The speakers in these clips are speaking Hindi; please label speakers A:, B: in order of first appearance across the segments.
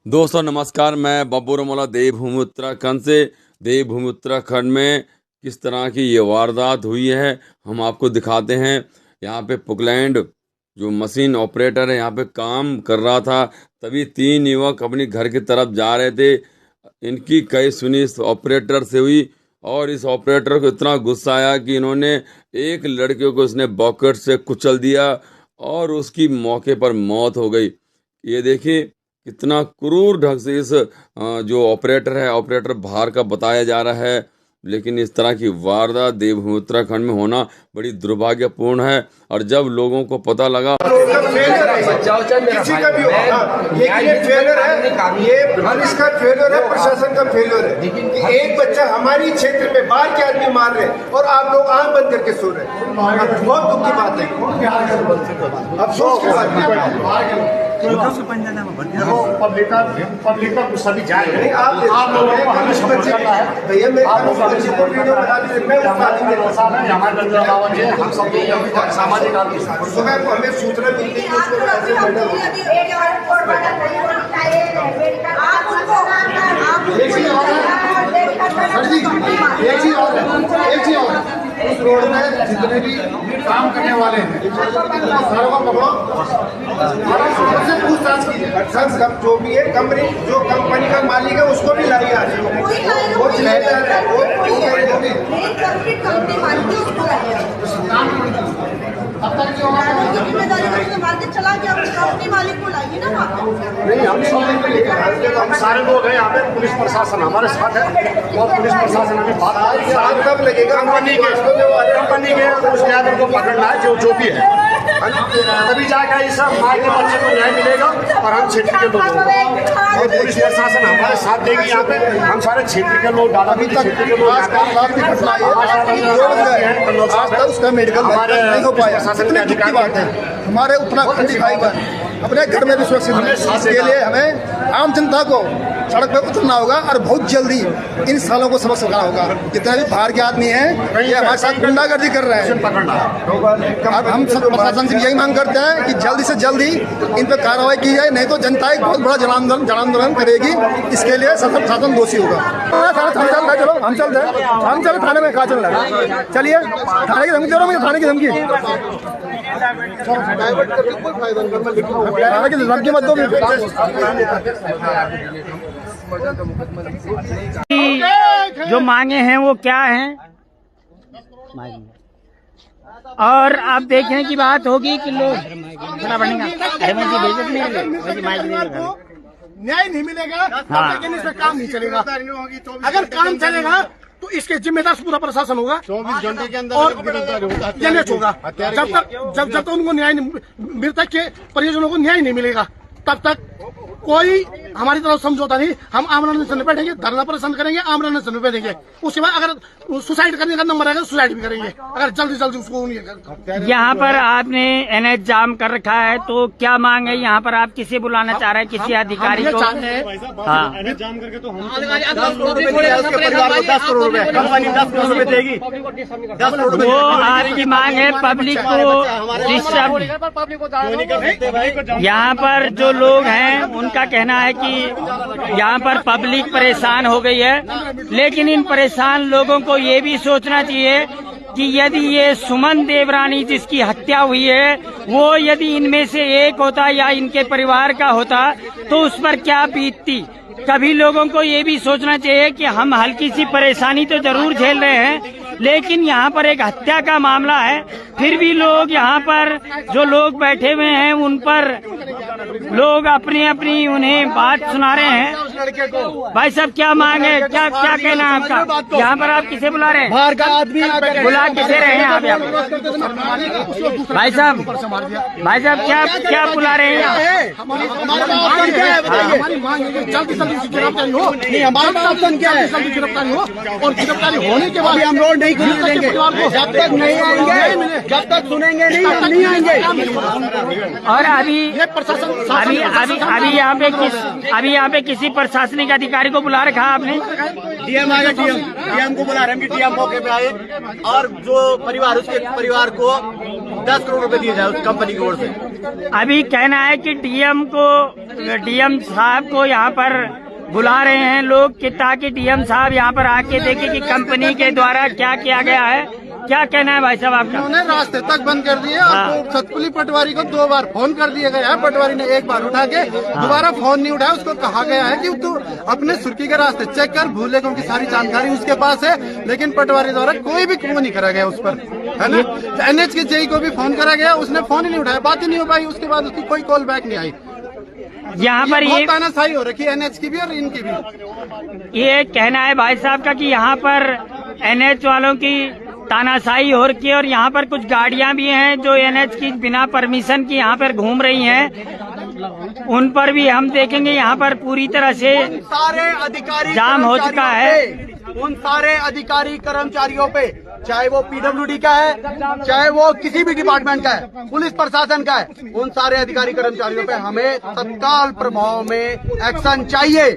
A: दोस्तों नमस्कार, मैं बब्बू रमोला देवभूमि उत्तराखंड से। देवभूमि उत्तराखंड में किस तरह की ये वारदात हुई है हम आपको दिखाते हैं। यहाँ पे पुकलैंड जो मशीन ऑपरेटर है यहाँ पे काम कर रहा था, तभी 3 युवक अपनी घर की तरफ जा रहे थे। इनकी कई सुनी इस ऑपरेटर से हुई और इस ऑपरेटर को इतना गुस्सा आया कि इन्होंने एक लड़के को उसने बॉकेट से कुचल दिया और उसकी मौके पर मौत हो गई। ये देखिए कितना क्रूर ढंग से इस जो ऑपरेटर है, ऑपरेटर बाहर का बताया जा रहा है। लेकिन इस तरह की वारदात देवभूमि उत्तराखंड में होना बड़ी दुर्भाग्यपूर्ण है। और जब लोगों को पता लगा
B: किसी का भी होगा, लेकिन ये फेलियर है, ये पुलिस का फेलियर है, प्रशासन का फेलियर है कि एक बच्चा हमारी क्षेत्र में बाहर के आदमी मार रहे और आप लोग आंख बंद करके सो रहे हैं। बहुत दुख की बात है, अफसोस की बात है।
C: पब्लिक का गुस्सा भी जाए नहीं।
B: आप लोगों को हमें समझ करना है भैया। बच्चे को वीडियो बना दीजिए, मैं हम सब लोग सामाजिक आदमी सुबह को हमें सूचना मिलती है उसको ऐसे
C: उस रोड में जितने भी काम करने वाले हैं सारों को पकड़ो, सबसे पूछताछ कीजिए।
B: सब जो भी है जो कंपनी का मालिक है उसको भी लाइए आज। वो ठेकेदार है, वो
C: अब तक जो
D: चला गया कंपनी मालिक को लाइए ना।
C: नहीं, हम सारे लोग हैं यहाँ पे। पुलिस प्रशासन हमारे साथ है और पुलिस प्रशासन हमें बात
B: कब लगेगा
C: कंपनी के उस ड्राइवर को पकड़ना है जो भी है, तभी जाकर इस माँ के बच्चे को न्याय मिलेगा। और हम क्षेत्र के लोग और पुलिस प्रशासन हमारे साथ देगी। यहाँ पे हम सारे क्षेत्र के लोग दादाजी क्षेत्र के लोग
B: उसका मेडिकल नहीं हो पाया।
C: प्रशासन के अधिकारी
B: हमारे उत्तराखंडी भाई बहन अपने घर में भी सुरक्षित हैं। इसके लिए हमें आम जनता को सड़क पर उतरना होगा और बहुत जल्दी इन सालों को सबक सिखाना होगा। जितने भी बाहर के आदमी हैं ये हमारे साथ गुंडागर्दी कर रहे हैं। अब हम सब प्रशासन से यही मांग करते हैं कि जल्दी से जल्दी इन पर कार्रवाई की जाए, नहीं तो जनता एक बहुत बड़ा जनांदोलन करेगी। इसके लिए सशक्त प्रशासन दोषी होगा। चलो हम चलते थाने में। कहा चल रहा है, चलिए थाने की धमकी दे रहा हूँ, थाने की धमकी मत दो।
E: जो मांगे हैं वो क्या हैं, और आप देखने की बात होगी कि लोग
C: न्याय नहीं मिलेगा लेकिन इसमें काम नहीं चलेगा। अगर काम चलेगा तो इसके जिम्मेदार पूरा प्रशासन होगा। 24 घंटे के अंदर और एनएच होगा। जब तक उनको न्याय, मृतक के परिजनों को न्याय नहीं मिलेगा तब तक कोई हमारी तरफ समझौता नहीं। हम आमरण अनशन में बैठेंगे, धरना प्रदर्शन करेंगे, आमरण अनशन में बैठेंगे। उसके बाद अगर सुसाइड करने का नंबर आएगा सुसाइड भी करेंगे, अगर जल्दी जल्दी उसको।
E: यहाँ पर आपने एनएच जाम कर रखा है, तो क्या मांग है? यहाँ पर आप किसे बुलाना चाह रहे हैं, किसी अधिकारी को? हाँ,
C: एनएच जाम करके तो हम 10 करोड़ रुपए परिवार को 10 करोड़ रुपए कंपनी 10 करोड़ रुपए देगी। 10 करोड़
E: वो आपकी मांग है पब्लिक को डिस्टर्ब। यहाँ पर जो लोग हैं उनका कहना है कि यहाँ पर पब्लिक परेशान हो गई है, लेकिन इन परेशान लोगों को ये भी सोचना चाहिए कि यदि ये सुमन देवरानी जिसकी हत्या हुई है वो यदि इनमें से एक होता या इनके परिवार का होता तो उस पर क्या बीतती। कभी लोगों को ये भी सोचना चाहिए कि हम हल्की सी परेशानी तो जरूर झेल रहे हैं, लेकिन यहाँ पर एक हत्या का मामला है, फिर भी लोग यहाँ पर जो लोग बैठे हुए हैं उन पर लोग अपनी अपनी उन्हें बात सुना रहे हैं। भाई साहब क्या मांग है, क्या कहना है आपका? यहाँ पर आप किसे बुला रहे हैं?
C: बाहर का आदमी
E: बुला किसे रहे हैं आप? भाई साहब क्या बुला रहे हैं?
C: गिरफ्तारी हो नहीं, हमारा ऑप्शन क्या है? गिरफ्तारी हो और गिरफ्तारी होने के बाद हम रोड नहीं खुलने देंगे। जब तक नहीं आएंगे, जब तक सुनेंगे नहीं, हम नहीं आएंगे।
E: और अभी यहाँ पे किसी प्रशासनिक अधिकारी को बुला रखा आपने?
C: डीएम आ गए, डीएम को बुला रहे हैं कि डीएम मौके पे आए और जो परिवार उसके परिवार को
F: 10 करोड़ रुपए दिए जाए उस कंपनी की ओर से।
E: अभी कहना है कि डीएम साहब को यहाँ पर बुला रहे हैं लोग कि ताकि डीएम साहब यहाँ पर आके देखे कि कंपनी के द्वारा क्या किया गया है। क्या कहना है भाई साहब आपका?
F: उन्होंने रास्ते तक बंद कर दिए और सतपुली पटवारी को 2 बार फोन कर दिया गया है। पटवारी ने 1 बार उठा के दोबारा फोन नहीं उठाया। उसको कहा गया है कि तू अपने सुर्खी के रास्ते चेक कर, भूले की सारी जानकारी उसके पास है, लेकिन पटवारी द्वारा कोई भी वो नहीं करा गया उस पर, है ना। एनएच के जेई को भी फोन करा गया, उसने फोन ही नहीं उठाया, बात ही नहीं हो पाई। उसके बाद उसकी कोई कॉल बैक नहीं आई।
E: यहाँ पर ये
F: तानाशाही हो रखी है एनएच की भी और इनकी भी।
E: ये कहना है भाई साहब का कि यहाँ पर एनएच वालों की तानाशाही हो रखी है और यहाँ पर कुछ गाड़ियां भी हैं जो एनएच की बिना परमिशन की यहाँ पर घूम रही हैं। उन पर भी हम देखेंगे यहाँ पर पूरी तरह से
F: सारे अधिकारी
E: जाम हो चुका है।
F: उन सारे अधिकारी कर्मचारियों पे, चाहे वो पीडब्ल्यूडी का है, चाहे वो किसी भी डिपार्टमेंट का है, पुलिस प्रशासन का है, उन सारे अधिकारी कर्मचारियों पे हमें तत्काल प्रभाव में एक्शन चाहिए।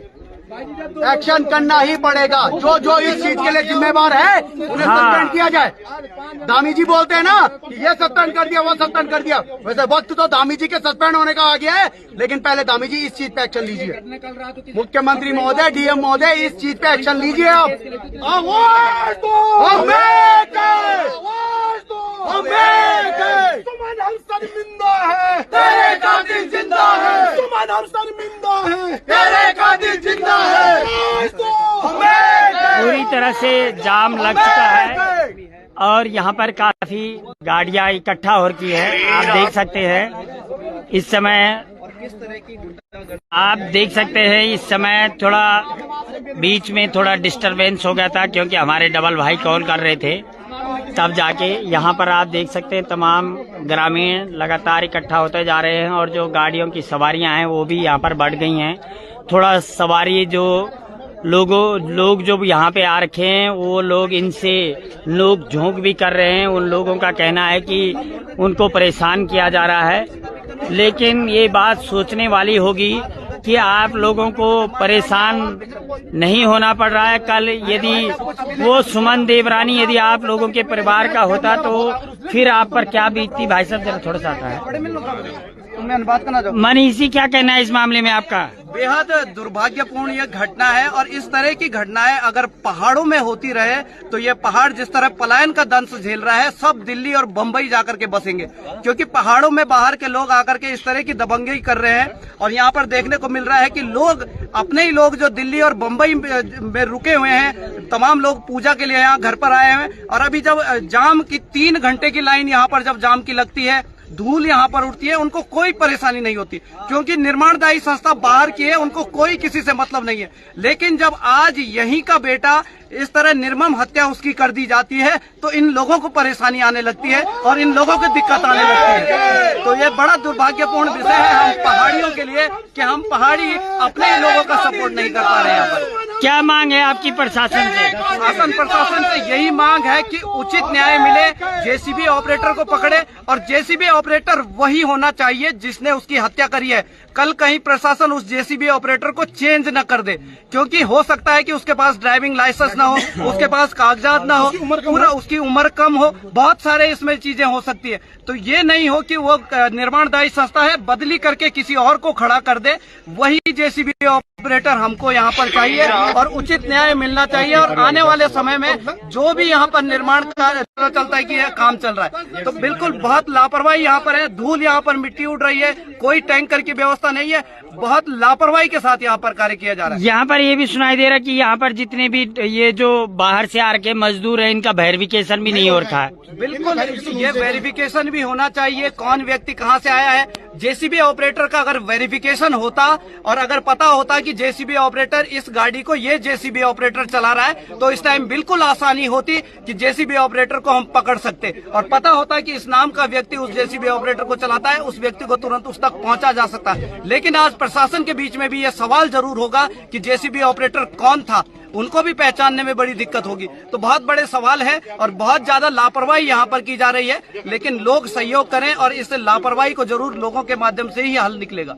F: एक्शन करना ही पड़ेगा। जो जो इस चीज के लिए जिम्मेवार है उन्हें सस्पेंड किया जाए। दामी जी बोलते हैं ना कि ये सस्पेंड कर दिया, वो सस्पेंड कर दिया, वैसे वक्त तो दामी जी के सस्पेंड होने का आ गया है। लेकिन पहले दामी जी इस चीज पे एक्शन लीजिए। मुख्यमंत्री महोदय, डीएम महोदय, इस चीज पे एक्शन लीजिए। आप
C: सुमन हम शर्मिंदा है, तेरे कातिल जिंदा है। सुमन हम शर्मिंदा है, तेरे कातिल जिंदा है।
E: पूरी तरह से जाम लग चुका है और यहाँ पर काफी गाड़ियां इकट्ठा हो रही है। आप देख सकते हैं इस समय, आप देख सकते हैं इस समय थोड़ा बीच में थोड़ा डिस्टरबेंस हो गया था क्योंकि हमारे डबल भाई कॉल कर रहे थे, तब जाके यहाँ पर आप देख सकते हैं तमाम ग्रामीण लगातार इकट्ठा होते जा रहे हैं और जो गाड़ियों की सवारियां हैं वो भी यहाँ पर बढ़ गई हैं। थोड़ा सवारी जो लोग जो यहाँ पे आ रखे हैं वो लोग इनसे लोग झोंक भी कर रहे हैं। उन लोगों का कहना है कि उनको परेशान किया जा रहा है, लेकिन ये बात सोचने वाली होगी कि आप लोगों को परेशान नहीं होना पड़ रहा है। कल यदि वो सुमन देवरानी यदि आप लोगों के परिवार का होता तो फिर आप पर क्या बीतती? भाई साहब जरा थोड़ा सा आता है
F: बात करना चाहूँ।
E: मनीषी, क्या कहना है इस मामले में आपका?
F: बेहद दुर्भाग्यपूर्ण ये घटना है और इस तरह की घटनाएं अगर पहाड़ों में होती रहे तो ये पहाड़ जिस तरह पलायन का दंश झेल रहा है, सब दिल्ली और बम्बई जाकर के बसेंगे, क्योंकि पहाड़ों में बाहर के लोग आकर के इस तरह की दबंगई कर रहे हैं। और यहाँ पर देखने को मिल रहा है कि लोग अपने ही लोग जो दिल्ली और बम्बई में रुके हुए हैं, तमाम लोग पूजा के लिए यहाँ घर पर आए हैं। और अभी जब जाम की 3 घंटे की लाइन यहाँ पर जब जाम की लगती है, धूल यहाँ पर उठती है, उनको कोई परेशानी नहीं होती क्योंकि निर्माणदायी संस्था बाहर की है, उनको कोई किसी से मतलब नहीं है। लेकिन जब आज यहीं का बेटा इस तरह निर्मम हत्या उसकी कर दी जाती है तो इन लोगों को परेशानी आने लगती है और इन लोगों को दिक्कत आने लगती है। तो ये बड़ा दुर्भाग्यपूर्ण विषय है हम पहाड़ियों के लिए कि हम पहाड़ी अपने लोगों का सपोर्ट नहीं कर पा रहे हैं। यहाँ पर
E: क्या मांग है आपकी प्रशासन से?
F: प्रशासन से यही मांग है कि उचित न्याय मिले, जेसीबी ऑपरेटर को पकड़े और जेसीबी ऑपरेटर वही होना चाहिए जिसने उसकी हत्या करी है। कल कहीं प्रशासन उस जेसीबी ऑपरेटर को चेंज न कर दे, क्योंकि हो सकता है कि उसके पास ड्राइविंग लाइसेंस ना हो, उसके पास कागजात ना हो, पूरा उसकी उम्र कम हो, बहुत सारे इसमें चीजें हो सकती है। तो ये नहीं हो कि वो निर्माणदायी संस्था है बदली करके किसी और को खड़ा कर दे। वही जेसीबी ऑपरेटर हमको यहाँ पर चाहिए और उचित न्याय मिलना चाहिए। और आने वाले समय में जो भी यहाँ पर निर्माण का चलता है कि यह काम चल रहा है तो बिल्कुल बहुत लापरवाही यहाँ पर है। धूल यहाँ पर मिट्टी उड़ रही है, कोई टैंकर की व्यवस्था नहीं है, बहुत लापरवाही के साथ यहाँ पर कार्य किया जा रहा है।
E: यहाँ पर ये भी सुनाई दे रहा है कि यहाँ पर जितने भी ये जो बाहर से आ के मजदूर है इनका वेरिफिकेशन भी नहीं हो रखा है।
F: बिल्कुल, ये वेरिफिकेशन भी होना चाहिए, कौन व्यक्ति कहाँ से आया है। जेसीबी ऑपरेटर का अगर वेरिफिकेशन होता और अगर पता होता कि जेसीबी ऑपरेटर इस गाड़ी को ये जेसीबी ऑपरेटर चला रहा है तो इस टाइम बिल्कुल आसानी होती कि जेसीबी ऑपरेटर को हम पकड़ सकते और पता होता कि इस नाम का व्यक्ति उस जेसीबी ऑपरेटर को चलाता है, उस व्यक्ति को तुरंत उस तक पहुंचा जा सकता है। लेकिन आज प्रशासन के बीच में भी ये सवाल जरूर होगा कि जेसीबी ऑपरेटर कौन था, उनको भी पहचानने में बड़ी दिक्कत होगी। तो बहुत बड़े सवाल है और बहुत ज्यादा लापरवाही यहाँ पर की जा रही है, लेकिन लोग सहयोग करें और इस लापरवाही को जरूर लोगों के माध्यम से ही हल निकलेगा।